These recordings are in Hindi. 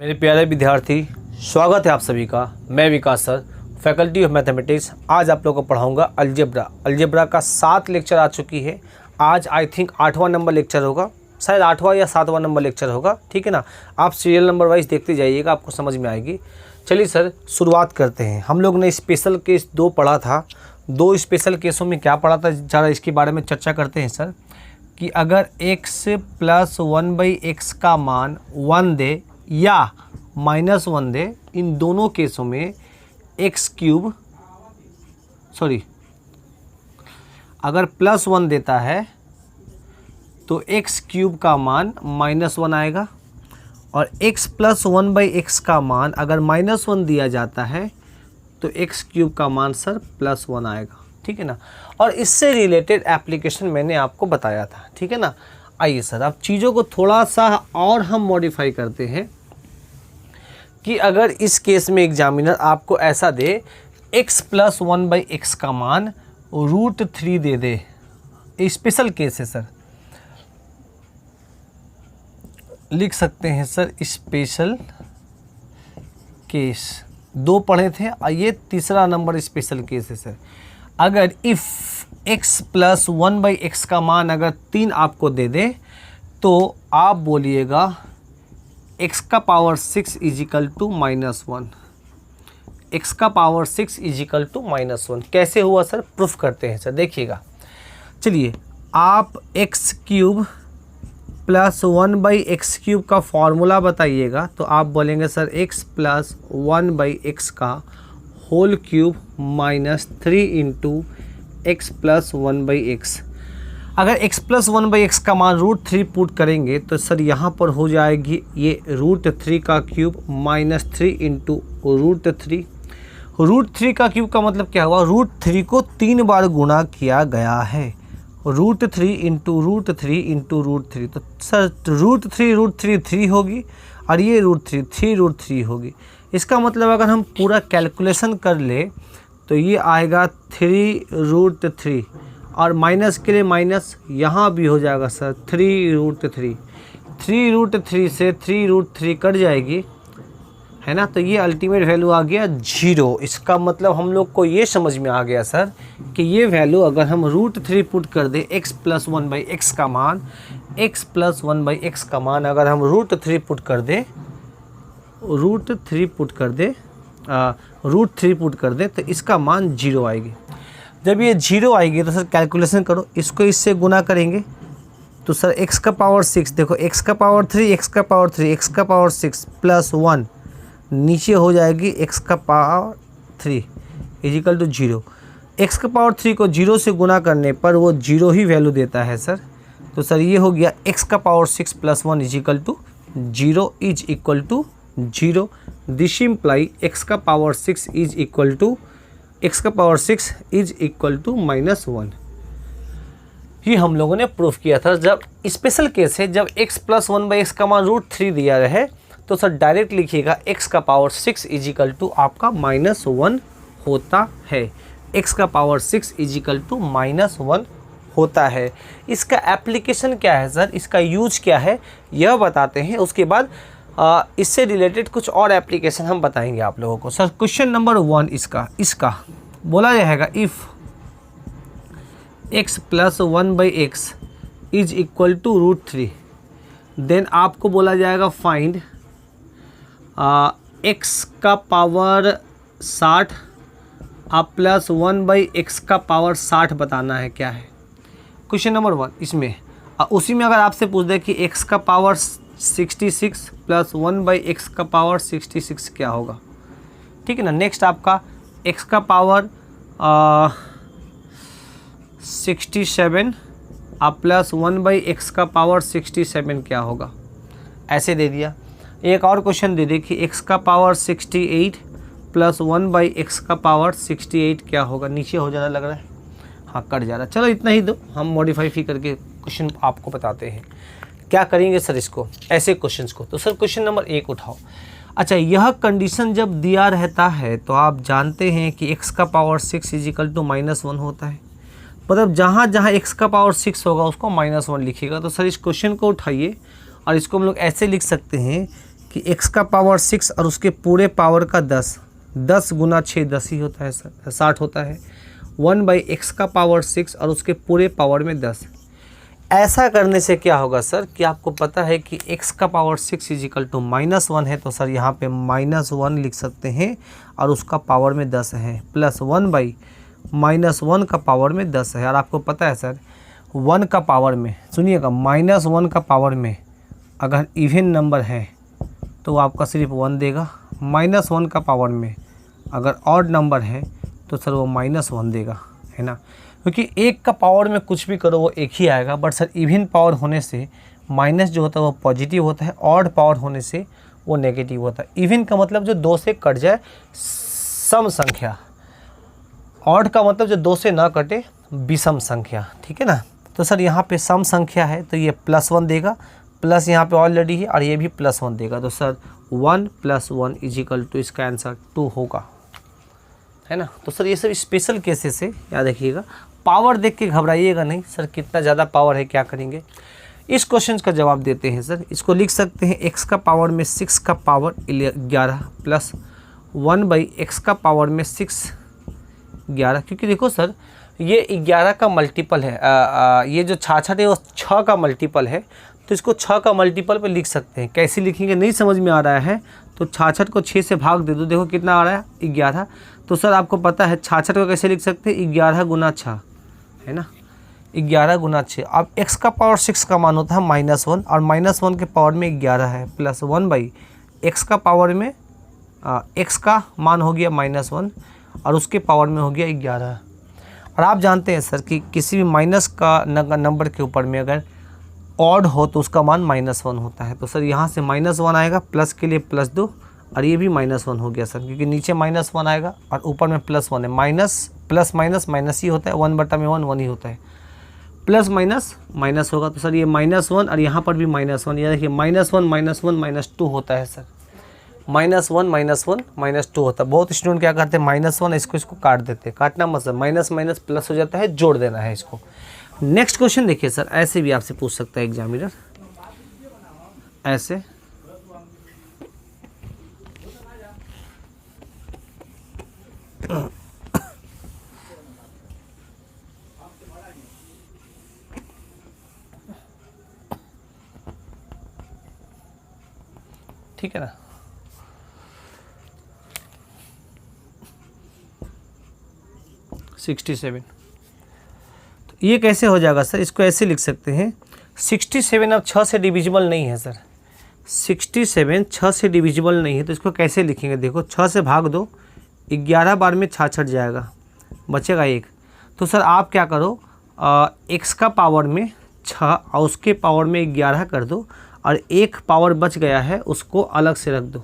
मेरे प्यारे विद्यार्थी, स्वागत है आप सभी का। मैं विकास सर, फैकल्टी ऑफ मैथमेटिक्स। आज आप लोगों को पढ़ाऊंगा अलजेब्रा का 7 लेक्चर आ चुकी है। आज आई थिंक 8वां नंबर लेक्चर होगा, शायद 8वां या 7वां नंबर लेक्चर होगा। ठीक है ना, आप सीरियल नंबर वाइज देखते जाइएगा, आपको समझ में आएगी। चलिए सर, शुरुआत करते हैं। हम लोग ने स्पेशल केस 2 पढ़ा था। 2 स्पेशल केसों में क्या पढ़ा था, ज़रा इसके बारे में चर्चा करते हैं सर। कि अगर x + 1/x का मान 1 दे या -1 दे, इन दोनों केसों में अगर +1 देता है तो x³ का मान -1 आएगा, और x + 1/x का मान अगर -1 दिया जाता है तो x³ का मान सर +1 आएगा। ठीक है ना, और इससे रिलेटेड एप्लीकेशन मैंने आपको बताया था। ठीक है ना। आइए सर, अब चीज़ों को थोड़ा सा और हम मॉडिफाई करते हैं कि अगर इस केस में एग्जामिनर आपको ऐसा दे x + 1/x का मान √3 दे दे, स्पेशल केस है सर, लिख सकते हैं सर स्पेशल केस। 2 पढ़े थे, ये तीसरा नंबर स्पेशल केस है सर। अगर इफ़ x + 1/x का मान अगर 3 आपको दे दे तो आप बोलिएगा x⁻⁶ = -1। x⁻⁶ = -1 कैसे हुआ सर, प्रूफ करते हैं सर, देखिएगा। चलिए, आप x³ + 1/x³ का फॉर्मूला बताइएगा तो आप बोलेंगे सर x + 1/x का होल क्यूब -3 × x + 1/x। अगर x + 1/x का मान √3 पुट करेंगे तो सर यहाँ पर हो जाएगी ये √3 का क्यूब -3 × √3। √3 का क्यूब का मतलब क्या हुआ, √3 को 3 बार गुणा किया गया है। √3 × √3 × √3, तो सर √3 3 होगी, और ये √3 होगी। इसका मतलब अगर हम पूरा कैलकुलेशन कर ले तो ये आएगा 3√3, और माइनस के लिए माइनस यहाँ भी हो जाएगा सर 3√3। 3√3 से 3√3 कट जाएगी, है ना, तो ये अल्टीमेट वैल्यू आ गया 0। इसका मतलब हम लोग को ये समझ में आ गया सर कि ये वैल्यू अगर हम √3 पुट कर दे x + 1/x का मान, x + 1/x का मान अगर हम √3 पुट कर दे तो इसका मान 0 आएगी। जब ये 0 आएगी तो सर कैलकुलेशन करो, इसको इससे गुना करेंगे तो सर x⁻⁶, देखो x⁻3 x⁻6 + 1 नीचे हो जाएगी x⁻3 = 0। x⁻3 को 0 से गुना करने पर वो 0 ही वैल्यू देता है सर। तो सर ये हो गया x⁻6 + 1 = 0 = 0। This imply x⁻6 = -1। ये हम लोगों ने प्रूफ किया था। जब स्पेशल केस है, जब x + 1/x का मान √3 दिया रहे तो सर डायरेक्ट लिखिएगा x⁻6 = आपका -1 होता है। x⁻6 = -1 होता है। इसका एप्लीकेशन क्या है सर, इसका यूज क्या है, यह बताते हैं। उसके बाद इससे रिलेटेड कुछ और एप्लीकेशन हम बताएंगे आप लोगों को। सर क्वेश्चन नंबर 1 इसका बोला जाएगा इफ़ x + 1/x = √3, देन आपको बोला जाएगा फाइंड x⁻60 + 1/x का पावर 60 बताना है क्या है, क्वेश्चन नंबर 1 इसमें। उसी में अगर आपसे पूछ दे कि x⁻66 + 1/x का पावर 66 क्या होगा। ठीक है ना। नेक्स्ट आपका x⁻67 + 1/x का पावर 67 क्या होगा, ऐसे दे दिया। एक और क्वेश्चन दे दे कि x⁻68 + 1/x का पावर 68 क्या होगा। नीचे हो जाना लग रहा है, हाँ कट जा रहा है। चलो इतना ही दो, हम मॉडिफाई करके क्वेश्चन आपको बताते हैं क्या करेंगे सर इसको, ऐसे क्वेश्चंस को। तो सर क्वेश्चन नंबर 1 उठाओ। अच्छा, यह कंडीशन जब दिया रहता है तो आप जानते हैं कि x⁻6 = -1 होता है। मतलब जहाँ जहाँ x⁻6 होगा उसको -1 लिखिएगा। तो सर इस क्वेश्चन को उठाइए और इसको हम लोग ऐसे लिख सकते हैं कि x का पावर 6 और उसके पूरे पावर का 10, 10 गुना 6 10 ही होता है सर, 60 होता है। 1/x का पावर 6 और उसके पूरे पावर में 10। ऐसा करने से क्या होगा सर कि आपको पता है कि x का पावर 6 = -1 है, तो सर यहाँ पे -1 लिख सकते हैं और उसका पावर में 10 है, प्लस 1/-1 का पावर में 10 है। और आपको पता है सर 1 का पावर में, सुनिएगा, -1 का पावर में अगर इवन नंबर है तो वो आपका सिर्फ 1 देगा। -1 का पावर में अगर ऑड नंबर है तो सर वो -1 देगा, है ना, क्योंकि एक का पावर में कुछ भी करो वो एक ही आएगा। बट सर इवन पावर होने से माइनस जो होता है वो पॉजिटिव होता है, ऑड पावर होने से वो नेगेटिव होता है। इवन का मतलब जो 2 से कट जाए, सम संख्या। ऑड का मतलब जो 2 से ना कटे, विषम संख्या, ठीक है ना। तो सर यहाँ पे सम संख्या है तो ये +1 देगा, प्लस यहाँ पे ऑलरेडी है और ये भी +1 देगा। तो सर 1 + 1 = इसका आंसर 2 होगा, है ना। तो सर ये सब स्पेशल केसेस है, याद रखिएगा। पावर देख के घबराइएगा नहीं, सर कितना ज़्यादा पावर है क्या करेंगे। इस क्वेश्चन का जवाब देते हैं सर। इसको लिख सकते हैं x का पावर में 6 का पावर 11 प्लस 1/x का पावर में 6 11, क्योंकि देखो सर ये 11 का मल्टीपल है, ये जो 66 है वो 6 का मल्टीपल है, तो इसको 6 का मल्टीपल पे लिख सकते हैं। कैसे लिखेंगे नहीं समझ में आ रहा है तो 66 को 6 से भाग दे दो, देखो कितना आ रहा है 11। तो सर आपको पता है 66 को कैसे लिख सकते हैं, 11 गुना 6, है ना, 11 गुना 6। अब x का पावर 6 का मान होता है -1 और -1 के पावर में 11 है, प्लस 1/x का पावर में x का मान हो गया -1 और उसके पावर में हो गया 11। और आप जानते हैं सर कि किसी भी माइनस का नंबर के ऊपर में अगर ऑड हो तो उसका मान -1 होता है। तो सर यहाँ से -1 आएगा, प्लस के लिए +2 और ये भी -1 हो गया सर, क्योंकि नीचे -1 आएगा और ऊपर में +1 है। माइनस प्लस माइनस माइनस ही होता है, 1/1 1 ही होता है, प्लस माइनस माइनस होगा। तो सर ये -1 और यहाँ पर भी -1, ये देखिए -1 -2 होता है सर, -1 -2 होता है। बहुत स्टूडेंट क्या करते हैं -1 इसको काट देते हैं, काटना मत सर, माइनस माइनस प्लस हो जाता है, जोड़ देना है इसको। नेक्स्ट क्वेश्चन देखिए सर, ऐसे भी आपसे पूछ सकता है एग्जामिनर, ऐसे ठीक है ना। $67, तो ये कैसे हो जाएगा सर, इसको ऐसे लिख सकते हैं 67 अब 6 से डिविजिबल नहीं है सर, 67 6 से डिविजिबल नहीं है, तो इसको कैसे लिखेंगे, देखो 6 से भाग दो, 11 बार में 6 छट जाएगा, बचेगा 1। तो सर आप क्या करो, x का पावर में 6 और उसके पावर में 11 कर दो और एक पावर बच गया है उसको अलग से रख दो,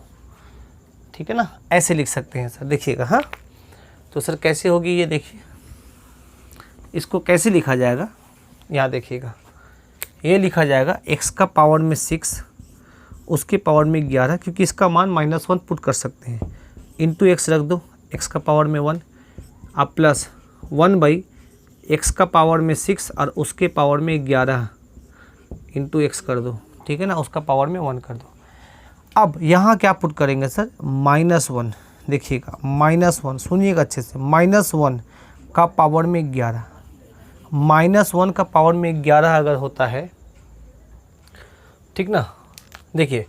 ठीक है ना, ऐसे लिख सकते हैं सर, देखिएगा। हाँ तो सर कैसे होगी ये देखिए, इसको कैसे लिखा जाएगा, यहाँ देखिएगा, ये लिखा जाएगा x का पावर में 6 उसके पावर में 11, क्योंकि इसका मान -1 पुट कर सकते हैं, इंटू x रख दो, x का पावर में 1, अब प्लस 1/x का पावर में 6 और उसके पावर में 11 इंटू x कर दो, ठीक है ना, उसका पावर में 1 कर दो। अब यहाँ क्या पुट करेंगे सर, -1, देखिएगा -1, सुनिएगा अच्छे से, -1 का पावर में 11, -1 का पावर में 11 अगर होता है, ठीक ना, देखिए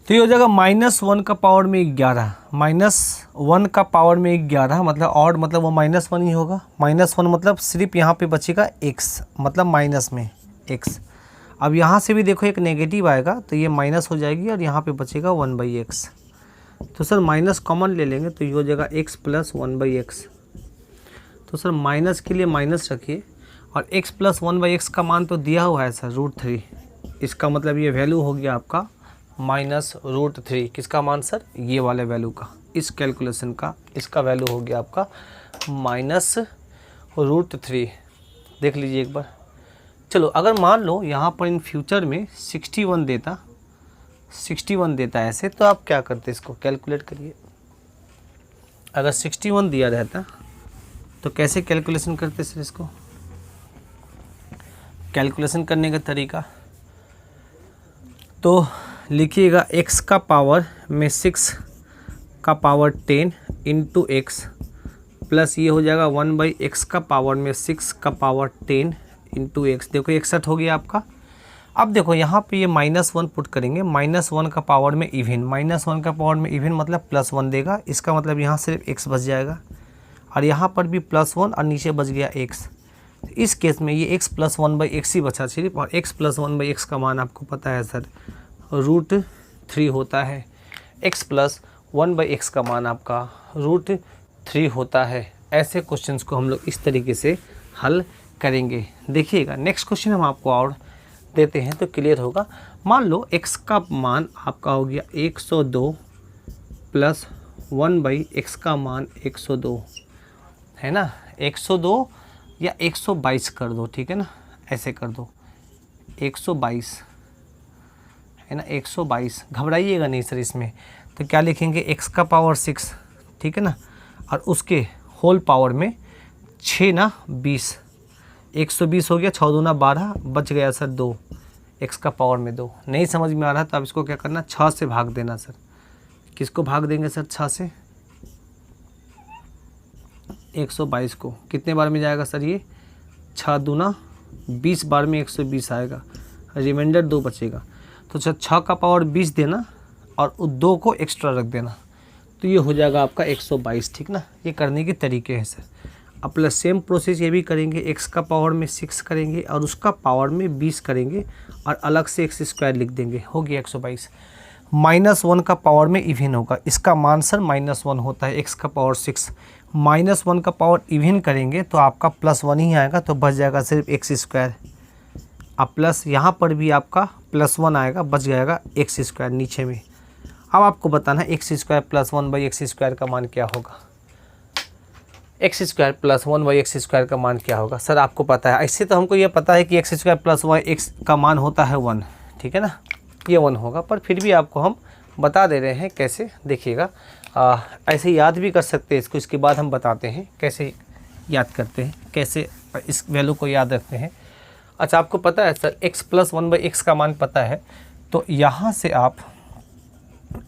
तो ये हो जाएगा -1 का पावर में 11, -1 का पावर में 11 मतलब ऑड, मतलब वो -1 ही होगा। -1 मतलब सिर्फ यहाँ पे बचेगा x, मतलब माइनस में x। अब यहाँ से भी देखो एक नेगेटिव आएगा तो ये माइनस हो जाएगी और यहाँ पे बचेगा 1/x। तो सर माइनस कॉमन ले लेंगे तो ये हो जाएगा x + 1/x। तो सर माइनस के लिए माइनस रखिए और x + 1/x का मान तो दिया हुआ है सर √3, इसका मतलब ये वैल्यू हो गया आपका -√3। किसका मान सर, ये वाले वैल्यू का, इस कैलकुलेशन का, इसका वैल्यू हो गया आपका -√3। देख लीजिए एक बार। चलो अगर मान लो यहाँ पर इन फ्यूचर में 61 देता है ऐसे, तो आप क्या करते, इसको कैलकुलेट करिए। अगर 61 दिया रहता तो कैसे कैलकुलेशन करते सर, इसको कैलकुलेशन करने का तरीका, तो लिखिएगा x का पावर में 6 का पावर 10 इंटू एक्स प्लस ये हो जाएगा 1/x का पावर में 6 का पावर 10 इंटू एक्स। देखो 61 हो गया आपका। अब देखो यहाँ पे ये -1 पुट करेंगे, -1 का पावर में इवन, -1 का पावर में इवन मतलब +1 देगा। इसका मतलब यहाँ सिर्फ x बच जाएगा और यहाँ पर भी +1 और नीचे बच गया x। इस केस में ये x + 1/x ही बचा सिर्फ, और x + 1/x का मान आपको पता है सर √3 होता है। x + 1/x का मान आपका √3 होता है। ऐसे क्वेश्चंस को हम लोग इस तरीके से हल करेंगे। देखिएगा नेक्स्ट क्वेश्चन हम आपको और देते हैं तो क्लियर होगा। मान लो x का मान आपका हो गया 102 + 1/x का मान 102 है ना, 102 या 122 कर दो, ठीक है ना, ऐसे कर दो 122 है ना, 122। घबराइएगा नहीं सर इसमें, तो क्या लिखेंगे x का पावर 6, ठीक है ना, और उसके होल पावर में 6 ना 20, 120 हो गया, 6 दूना 12, बच गया सर 2, x का पावर में 2। नहीं समझ में आ रहा तो आप इसको क्या करना, 6 से भाग देना सर। किसको भाग देंगे सर 6 से? 122 को। कितने बार में जाएगा सर ये? 6 दूना 20 बार में 120 आएगा, रिमाइंडर 2 बचेगा। तो 6 का पावर 20 देना और 2 को एक्स्ट्रा रख देना, तो ये हो जाएगा आपका 122, ठीक ना। ये करने के तरीके हैं सर। अब प्लस सेम प्रोसेस ये भी करेंगे, x का पावर में 6 करेंगे और उसका पावर में 20 करेंगे और अलग से x² लिख देंगे, हो गया 122। -1 का पावर में इवन होगा, इसका मान सर -1 होता है, x का पावर 6, -1 का पावर इवन करेंगे तो आपका +1 ही आएगा, तो बच जाएगा सिर्फ x²। अब प्लस यहाँ पर भी आपका +1 आएगा, बच जाएगा x² नीचे में। अब आपको बताना है x² + 1/x² का मान क्या होगा। x² + 1/x² का मान क्या होगा सर आपको पता है। ऐसे तो हमको ये पता है कि x² + 1x का मान होता है 1, ठीक है ना, ये 1 होगा, पर फिर भी आपको हम बता दे रहे हैं कैसे। देखिएगा ऐसे याद भी कर सकते हैं इसको, इसके बाद हम बताते हैं कैसे याद करते हैं, कैसे इस वैल्यू को याद रखते हैं। अच्छा आपको पता है सर x + 1/x का मान पता है, तो यहाँ से आप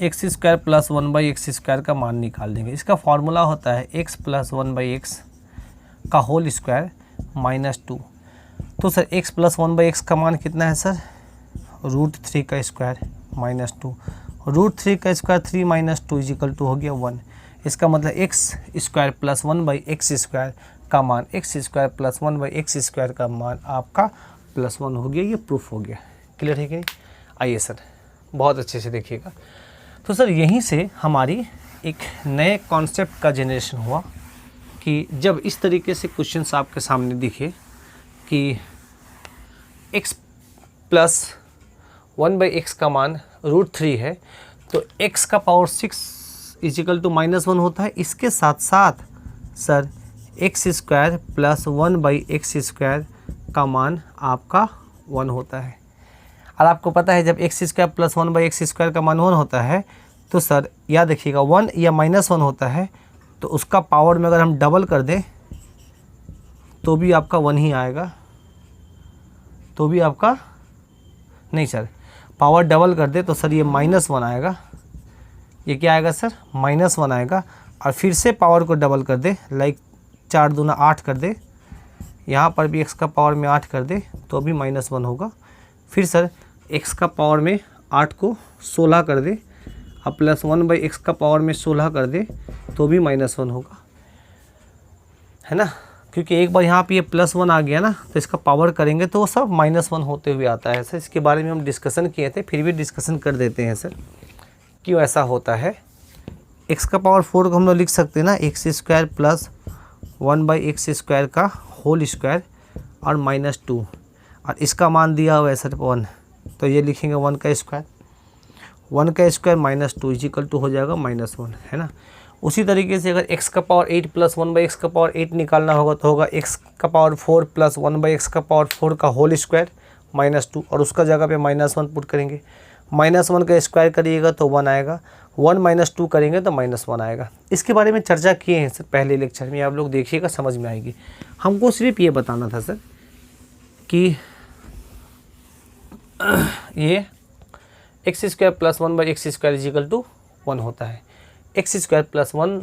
x² + 1/x² का मान निकाल देंगे। इसका फॉर्मूला होता है x + 1/x का होल स्क्वायर -2। तो सर x + 1/x का मान कितना है सर? √3 का स्क्वायर -2, √3 का स्क्वायर 3 - 2 = हो गया 1। इसका मतलब x² + 1/x² का मान, x² + 1/x² का मान आपका +1 हो गया। ये प्रूफ हो गया। क्लियर है कि नहीं? आइए सर बहुत अच्छे से देखिएगा। तो सर यहीं से हमारी एक नए कॉन्सेप्ट का जनरेशन हुआ कि जब इस तरीके से क्वेश्चंस आपके सामने दिखे कि x + 1/x का मान √3 है, तो x का पावर 6 = -1 होता है। इसके साथ साथ सर x² + 1/x² का मान आपका 1 होता है। और आपको पता है जब x² + 1/x² का मान 1 होता है तो सर याद रखिएगा 1 या -1 होता है, तो उसका पावर में अगर हम डबल कर दें तो भी आपका 1 ही आएगा, तो भी आपका नहीं सर, पावर डबल कर दे तो सर ये -1 आएगा। ये क्या आएगा सर? -1 आएगा। और फिर से पावर को डबल कर दे, लाइक 4 दूना 8 कर दे, यहाँ पर भी x का पावर में 8 कर दे तो भी -1 होगा। फिर सर x का पावर में 8 को 16 कर दे, अब + 1/x का पावर में 16 कर दे तो भी -1 होगा, है ना, क्योंकि एक बार यहाँ पे ये +1 आ गया ना, तो इसका पावर करेंगे तो वो सब -1 होते हुए आता है। सर इसके बारे में हम डिस्कशन किए थे, फिर भी डिस्कशन कर देते हैं सर क्यों ऐसा होता है। x का पावर 4 को हम लोग लिख सकते हैं ना, x² + 1/x² का होल स्क्वायर और -2, और इसका मान दिया हुआ है सर 1, तो ये लिखेंगे 1 का स्क्वायर, 1 का स्क्वायर -2 = हो जाएगा -1, है ना। उसी तरीके से अगर x का पावर 8 + 1/x का पावर 8 निकालना होगा तो होगा x का पावर 4 + 1/x का पावर 4 का होल स्क्वायर -2, और उसका जगह पे -1 पुट करेंगे। -1 का स्क्वायर करिएगा तो 1 आएगा, 1 - 2 करेंगे तो -1 आएगा। इसके बारे में चर्चा किए हैं सर पहले लेक्चर में, आप लोग देखिएगा समझ में आएगी। हमको सिर्फ ये बताना था सर कि ये X square plus 1 by X square is equal to 1 होता है। X square plus 1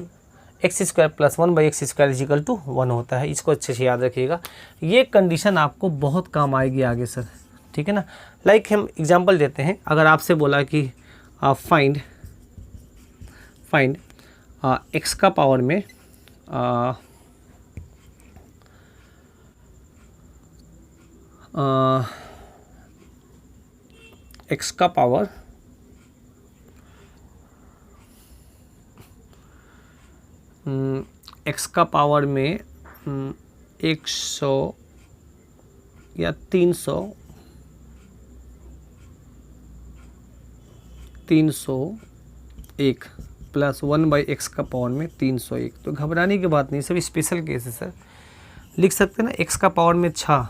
by X square is equal to 1 होता है। इसको अच्छे से याद रखिएगा, ये कंडीशन आपको बहुत काम आएगी आगे सर, ठीक है ना। लाइक हम एग्जांपल देते हैं, अगर आपसे बोला कि फाइंड एक्स का पावर में एक्स का पावर एक्स का पावर में 100 या 301 प्लस 1 बाई एक्स का पावर में 301। तो घबराने की बात नहीं, सब स्पेशल केस है सर। लिख सकते हैं ना, एक्स का पावर में 6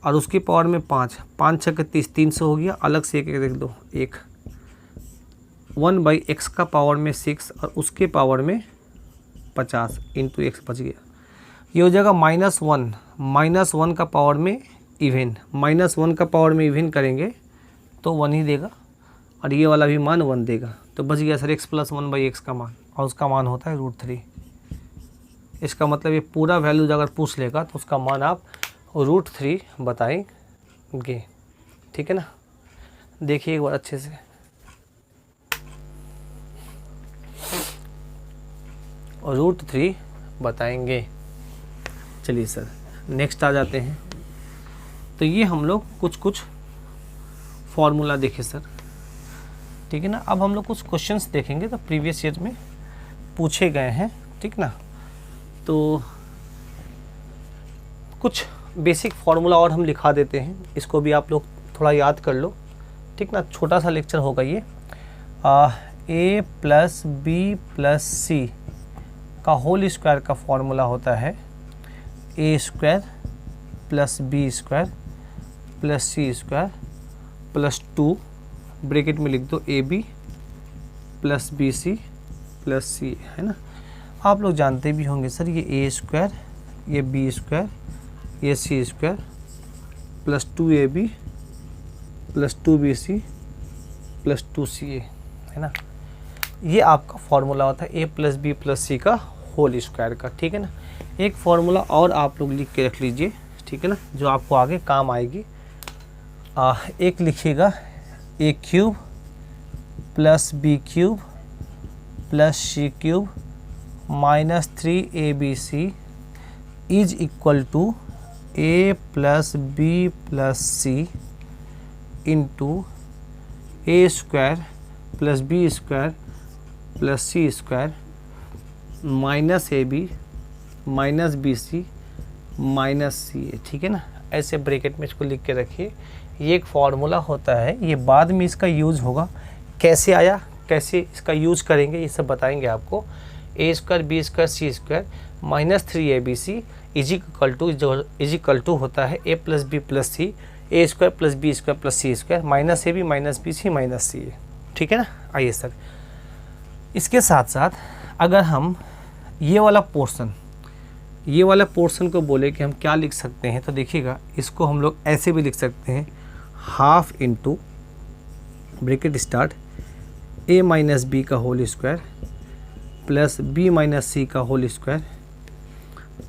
और उसकी पावर में 5, 5 6 30, 300 हो गया। अलग से एक देख दो, 1 बाई एक्स का पावर में 6 और उसके पावर में 50 इंटू एक्स बच गया। ये हो जाएगा -1 का पावर में इवन, -1 का पावर में इवन करेंगे तो 1 ही देगा और ये वाला भी मान 1 देगा। तो बच गया sir x plus 1 by x का मान, और उसका मान होता है √3। इसका मतलब ये पूरा वैल्यूज अगर पूछ लेगा तो उसका मान आप √3 बताएंगे, ठीक है ना। देखिए एक बार अच्छे से, और √3 बताएंगे। चलिए सर नेक्स्ट आ जाते हैं। तो ये हम लोग कुछ फॉर्मूला देखे सर, ठीक है ना। अब हम लोग कुछ क्वेश्चंस देखेंगे तो प्रीवियस ईयर में पूछे गए हैं, ठीक ना। तो कुछ बेसिक फार्मूला और हम लिखा देते हैं, इसको भी आप लोग थोड़ा याद कर लो, ठीक ना। छोटा सा लेक्चर होगा ये। a plus B plus C का होल स्क्वायर का फॉर्मूला होता है a square plus B square plus C square plus 2 bracket में लिख दो ab plus B C plus C, है ना। आप लोग जानते भी होंगे सर, ये a स्क्वायर, ये b स्क्वायर, ये C square plus 2ab plus 2bc plus 2ca, है ना। ये आपका फॉर्मूला होता है a plus B plus C का होल स्क्वायर का, ठीक है ना। एक फॉर्मूला और आप लोग लिख के रख लीजिए, ठीक है ना, जो आपको आगे काम आएगी। एक लिखिएगा a cube plus B cube plus C cube minus 3abc is equal to a plus B plus C into a square plus B square plus C square minus ab minus B C minus C A, ठीक है ना। ऐसे ब्रैकेट में इसको लिख के रखिए। ये एक फॉर्मूला होता है, ये बाद में इसका यूज़ होगा। कैसे आया, कैसे इसका यूज़ करेंगे, ये सब बताएंगे आपको। a square B square C square minus 3abc is equal to होता है a plus B plus C, a square plus B square plus C square minus ab minus B C minus C A, ठीक है ना। आइए सर, इसके साथ साथ अगर हम ये वाला पोर्शन को बोले कि हम क्या लिख सकते हैं, तो देखिएगा इसको हम लोग ऐसे भी लिख सकते हैं, half into bracket start a minus B का whole square plus b minus C का होल स्क्वायर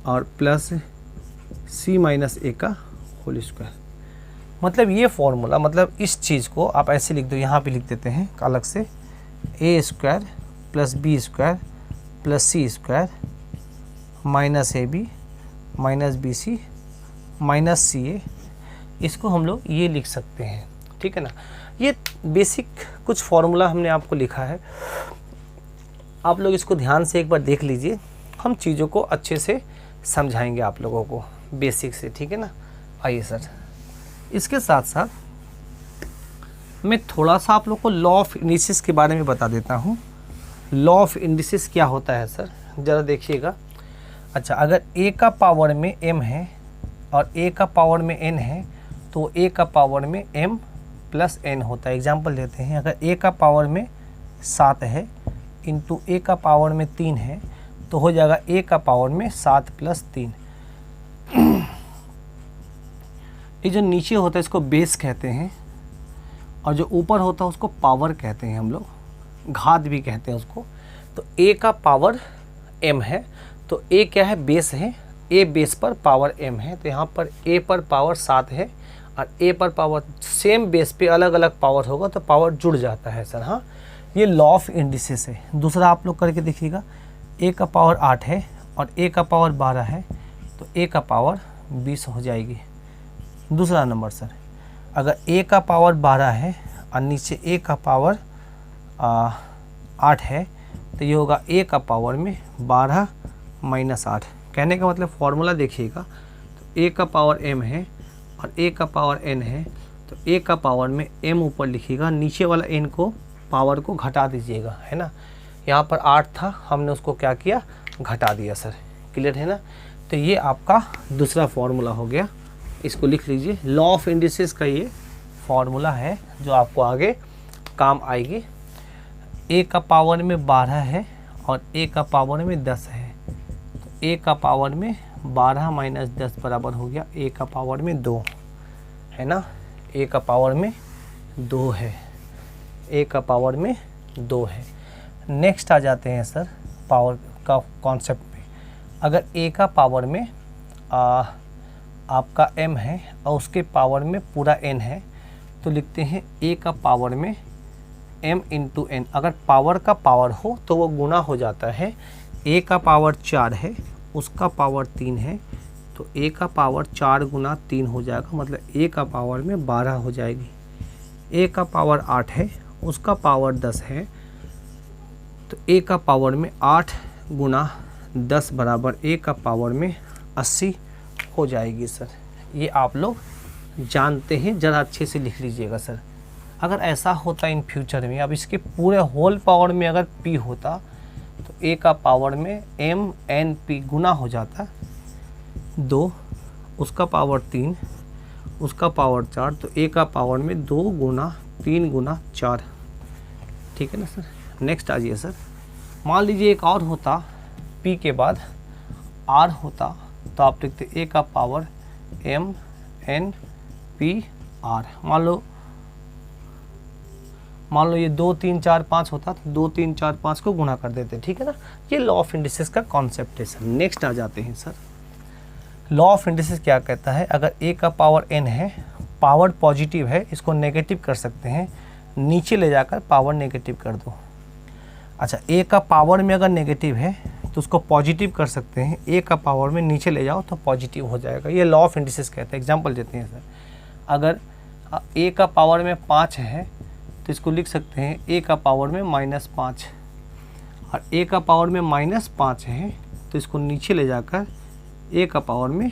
और प्लस c माइनस a का होल स्क्वायर। मतलब ये फॉर्मूला, मतलब इस चीज़ को आप ऐसे लिख दो, यहाँ पे लिख देते हैं अलग से, a square plus B square plus C square minus ab minus B C minus C A, इसको हम लोग ये लिख सकते हैं, ठीक है ना। ये बेसिक कुछ फॉर्मूला हमने आपको लिखा है, आप लोग इसको ध्यान से एक बार देख लीजिए। हम चीज़ों को अच्छे से समझाएंगे आप लोगों को बेसिक से, ठीक है ना। आइए सर, इसके साथ साथ मैं थोड़ा सा आप लोग को लॉ ऑफ इंडिसेस के बारे में बता देता हूँ। लॉ ऑफ इंडिसेस क्या होता है सर, ज़रा देखिएगा। अच्छा, अगर a का पावर में m है और a का पावर में n है, तो a का पावर में m प्लस n होता है। एग्जाम्पल देते हैं, अगर a का पावर में 7 है इंटू a का पावर में 3 है, तो हो जाएगा a का पावर में 7 प्लस 3। ये जो नीचे होता है इसको बेस कहते हैं, और जो ऊपर होता है उसको पावर कहते हैं हम लोग, घात भी कहते हैं उसको। तो a का पावर m है, तो a क्या है, बेस है, a बेस पर पावर m है, तो यहाँ पर a पर पावर 7 है और a पर पावर, सेम बेस पे अलग अलग पावर होगा तो पावर जुड़ जाता है सर। हाँ, ये लॉ ऑफ इंडिसेस है। दूसरा आप लोग करके देखिएगा, a का पावर 8 है और a का पावर 12 है, तो a का पावर 20 हो जाएगी। दूसरा नंबर सर, अगर a का पावर 12 है और नीचे a का पावर 8 है, तो ये होगा a का पावर में 12 माइनस 8। कहने का मतलब फॉर्मूला देखिएगा, तो a का पावर m है और a का पावर n है, तो a का पावर में m ऊपर लिखिएगा, नीचे वाला n को पावर को घटा दीजिएगा, है ना। यहाँ पर 8 था, हमने उसको क्या किया, घटा दिया सर। क्लियर है ना। तो ये आपका दूसरा फॉर्मूला हो गया, इसको लिख लीजिए। लॉ ऑफ इंडिसेस का ये फॉर्मूला है जो आपको आगे काम आएगी। a का पावर में 12 है और a का पावर में 10 है, तो a का पावर में 12 माइनस 10 बराबर हो गया a का पावर में 2, है ना। a का पावर में 2 है, a का पावर में 2 है। नेक्स्ट आ जाते हैं सर पावर का कॉन्सेप्ट में। अगर a का पावर में आपका m है और उसके पावर में पूरा n है, तो लिखते हैं a का पावर में m इंटू n। अगर पावर का पावर हो तो वो गुना हो जाता है। a का पावर 4 है, उसका पावर 3 है, तो a का पावर 4 गुना 3 हो जाएगा, मतलब a का पावर में 12 हो जाएगी। a का पावर 8 है, उसका पावर 10 है, तो a का पावर में 8 गुना 10 बराबर a का पावर में 80 हो जाएगी सर। ये आप लोग जानते हैं, ज़रा अच्छे से लिख लीजिएगा सर। अगर ऐसा होता इन फ्यूचर में, अब इसके पूरे होल पावर में अगर p होता तो a का पावर में m n p गुना हो जाता 2, उसका पावर 3, उसका पावर 4, तो a का पावर में 2 गुना 3 गुना 4। ठीक है ना सर। नेक्स्ट आ जाइए सर। मान लीजिए एक और होता, p के बाद r होता, तो आप लिखते a का power m n p r। मान लो ये 2 3 4 5 होता, तो 2 3 4 5 को गुणा कर देते। ठीक है ना। ये लॉ ऑफ इंडिसेस का कॉन्सेप्ट है सर। नेक्स्ट आ जाते हैं सर, लॉ ऑफ इंडिसेस क्या कहता है, अगर a का पावर n है, पावर पॉजिटिव है, इसको नेगेटिव कर सकते हैं, नीचे ले जाकर पावर नेगेटिव कर दो। अच्छा, a का पावर में अगर नेगेटिव है तो उसको पॉजिटिव कर सकते हैं, a का पावर में नीचे ले जाओ तो पॉजिटिव हो जाएगा। ये लॉ ऑफ इंडिसेस कहते हैं। एग्जांपल देते हैं सर, अगर a का पावर में 5 है तो इसको लिख सकते हैं a का पावर में -5, और a का पावर में -5 है तो इसको नीचे ले जाकर a का पावर में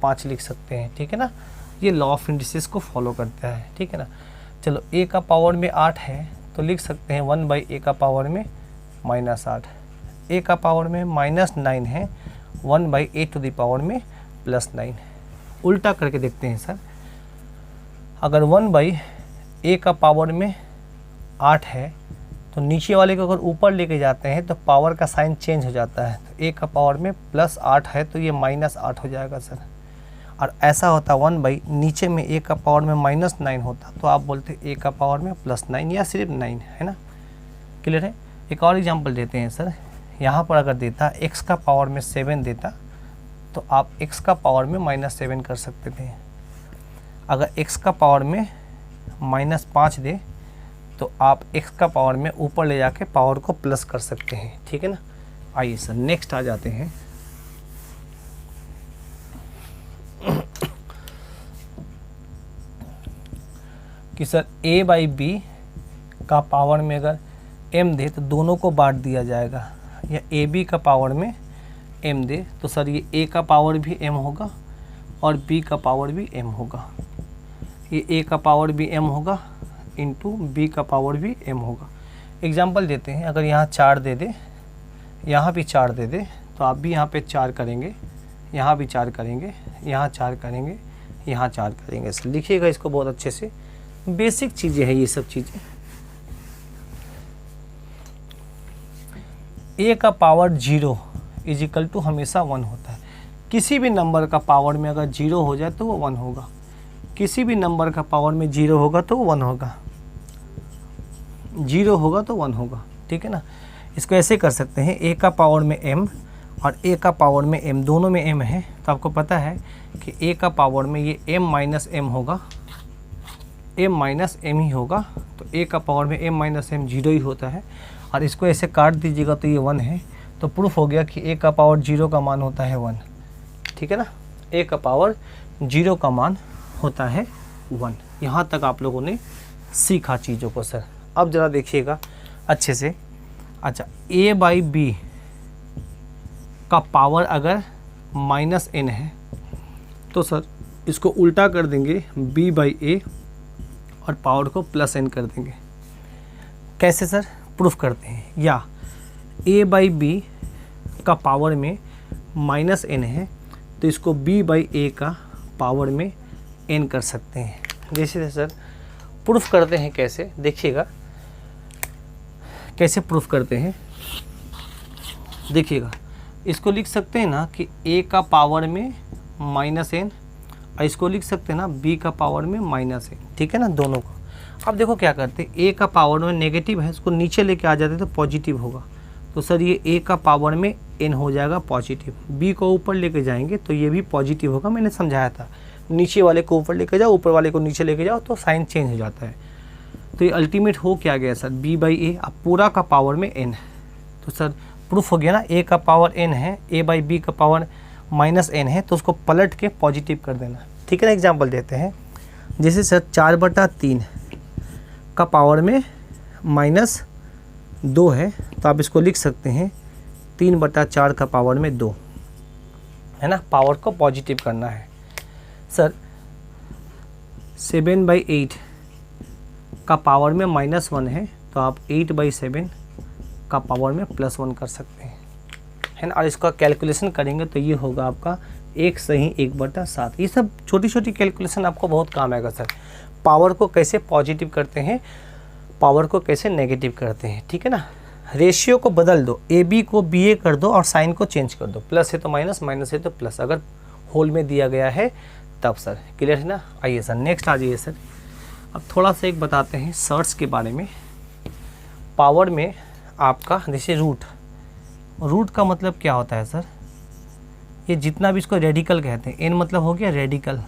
5 लिख सकते हैं। ठीक है ना। ये लॉ ऑफ इंडिसेस को फॉलो करता है। ठीक है ना। चलो, a का पावर में 8 है तो लिख सकते हैं 1/a का पावर में -8। a का पावर में -9 है, 1/a टू द पावर में +9। उल्टा करके देखते हैं सर, अगर 1/a का पावर में 8 है तो नीचे वाले को अगर ऊपर लेके जाते हैं तो पावर का साइन चेंज हो जाता है, तो a का पावर में +8 है तो ये -8 हो जाएगा सर। और ऐसा होता 1/ नीचे में a का पावर में -9 होता तो आप बोलते a का पावर में +9 या सिर्फ 9, है ना। क्लियर है। एक और एग्जांपल देते हैं सर, यहाँ पर अगर देता x का पावर में 7 देता तो आप x का पावर में -7 कर सकते थे। अगर x का पावर में -5 दे तो आप x का पावर में ऊपर ले जाके पावर को प्लस कर सकते हैं। ठीक है ना। आइए सर नेक्स्ट आ जाते हैं, कि सर a/b का पावर में अगर m दे तो दोनों को बांट दिया जाएगा, या ab का पावर में m दे तो सर ये a का पावर भी m होगा और b का पावर भी m होगा। ये a का पावर भी m होगा इंटू b का पावर भी m होगा। एग्जांपल देते हैं, अगर यहाँ 4 दे दे, यहाँ भी 4 दे दे, तो आप भी यहाँ पे 4 करेंगे, यहाँ भी 4 करेंगे, यहाँ 4 करेंगे, यहाँ 4 करेंगे। सर लिखिएगा इसको बहुत अच्छे से, बेसिक चीज़ें हैं ये सब चीज़ें। a का पावर 0 = हमेशा 1 होता है। किसी भी नंबर का पावर में अगर 0 हो जाए तो वो 1 होगा, किसी भी नंबर का पावर में 0 होगा तो वो 1 होगा। 0 होगा तो 1 होगा, ठीक है ना। इसको ऐसे कर सकते हैं, a का पावर में m और a का पावर में m, दोनों में m है, तो आपको पता है कि a का पावर में ये m माइनस m होगा, m माइनस m ही होगा, तो a का पावर में m माइनस m 0 ही होता है। और इसको ऐसे काट दीजिएगा तो ये 1 है, तो प्रूफ हो गया कि a का पावर 0 का मान होता है 1, ठीक है ना। a का पावर 0 का मान होता है 1। यहाँ तक आप लोगों ने सीखा चीज़ों को सर। अब ज़रा देखिएगा अच्छे से। अच्छा, a बाई बी का पावर अगर माइनस n है तो सर इसको उल्टा कर देंगे, b बाई ए, और पावर को प्लस n कर देंगे। कैसे सर प्रूफ करते हैं? या a बाई बी का पावर में माइनस n है तो इसको b बाई ए का पावर में n कर सकते हैं। जैसे सर प्रूफ करते हैं, कैसे देखिएगा, कैसे प्रूफ करते हैं देखिएगा। इसको लिख सकते हैं ना कि a का पावर में माइनस n, और इसको लिख सकते हैं ना b का पावर में माइनस n, ठीक है ना, दोनों को। अब देखो क्या करते हैं, a का पावर में नेगेटिव है, इसको नीचे लेके आ जाते तो पॉजिटिव होगा, तो सर ये a का पावर में n हो जाएगा पॉजिटिव। b को ऊपर लेके जाएंगे तो ये भी पॉजिटिव होगा, मैंने समझाया था, नीचे वाले को ऊपर लेके जाओ, ऊपर वाले को नीचे लेके जाओ तो साइन चेंज हो जाता है। तो ये अल्टीमेट हो क्या गया सर, b बाई ए, अब पूरा का पावर में n, तो सर प्रूफ हो गया ना, a का पावर n है, a बाई बी का पावर माइनस n है, तो उसको पलट के पॉजिटिव कर देना, ठीक है ना। एग्जाम्पल देते हैं, जैसे सर 4/3 का पावर में माइनस 2 है, तो आप इसको लिख सकते हैं 3/4 का पावर में 2, है ना, पावर को पॉजिटिव करना है। सर 7/8 का पावर में माइनस 1 है, तो आप 8/7 का पावर में प्लस 1 कर सकते हैं, है ना। और इसका कैलकुलेशन करेंगे तो ये होगा आपका 1 सही 1/7। ये सब छोटी छोटी कैलकुलेशन आपको बहुत काम आएगा सर। पावर को कैसे पॉजिटिव करते हैं, पावर को कैसे नेगेटिव करते हैं, ठीक है ना। रेशियो को बदल दो, ए बी को बी ए कर दो और साइन को चेंज कर दो, प्लस है तो माइनस, माइनस है तो प्लस, अगर होल में दिया गया है तब सर। क्लियर है ना। आइए सर नेक्स्ट आ जाइए सर। अब थोड़ा सा एक बताते हैं सर्ट्स के बारे में। पावर में आपका जैसे रूट का मतलब क्या होता है सर, ये जितना भी इसको रेडिकल कहते हैं, n मतलब हो गया रेडिकल,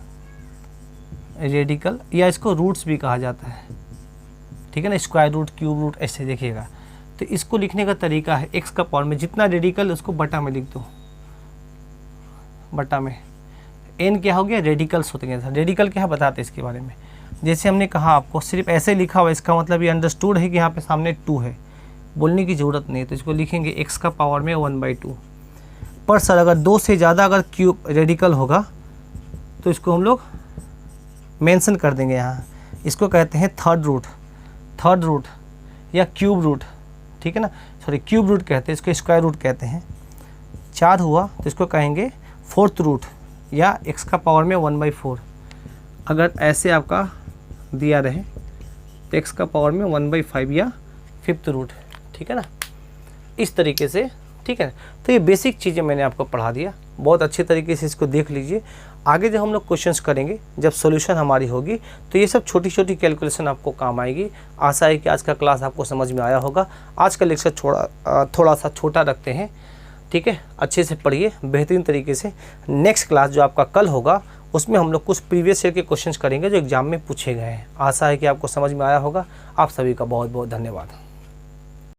या इसको रूट्स भी कहा जाता है, ठीक है ना, स्क्वायर रूट, क्यूब रूट, ऐसे देखिएगा। तो इसको लिखने का तरीका है, x का पावर में जितना रेडिकल उसको बटा में लिख दो, बटा में। n क्या हो गया, रेडिकल्स होते हैं। रेडिकल क्या है बताते हैं इसके बारे में। जैसे हमने कहा आपको सिर्फ ऐसे लिखा हुआ, इसका मतलब ये अंडरस्टूड है कि यहाँ पे सामने 2 है, बोलने की ज़रूरत नहीं है, तो इसको लिखेंगे x का पावर में 1/2। पर सर अगर 2 से ज़्यादा अगर क्यूब रेडिकल होगा तो इसको हम लोग मेंशन कर देंगे यहाँ, इसको कहते हैं थर्ड रूट या क्यूब रूट, ठीक है ना, सॉरी क्यूब रूट कहते हैं, इसको स्क्वायर रूट कहते हैं। 4 हुआ तो इसको कहेंगे 4th रूट या x का पावर में 1/4। अगर ऐसे आपका दिया रहे तो x का पावर में 1/5 या 5th रूट, ठीक है ना, इस तरीके से, ठीक है। तो ये बेसिक चीज़ें मैंने आपको पढ़ा दिया, बहुत अच्छे तरीके से इसको देख लीजिए। आगे जब हम लोग क्वेश्चंस करेंगे, जब सॉल्यूशन हमारी होगी, तो ये सब छोटी छोटी कैलकुलेशन आपको काम आएगी। आशा है कि आज का क्लास आपको समझ में आया होगा। आज का लेक्चर थोड़ा सा छोटा रखते हैं, ठीक है। अच्छे से पढ़िए बेहतरीन तरीके से। नेक्स्ट क्लास जो आपका कल होगा उसमें हम लोग कुछ प्रीवियस ईयर के क्वेश्चंस करेंगे जो एग्जाम में पूछे गए हैं। आशा है कि आपको समझ में आया होगा। आप सभी का बहुत बहुत धन्यवाद।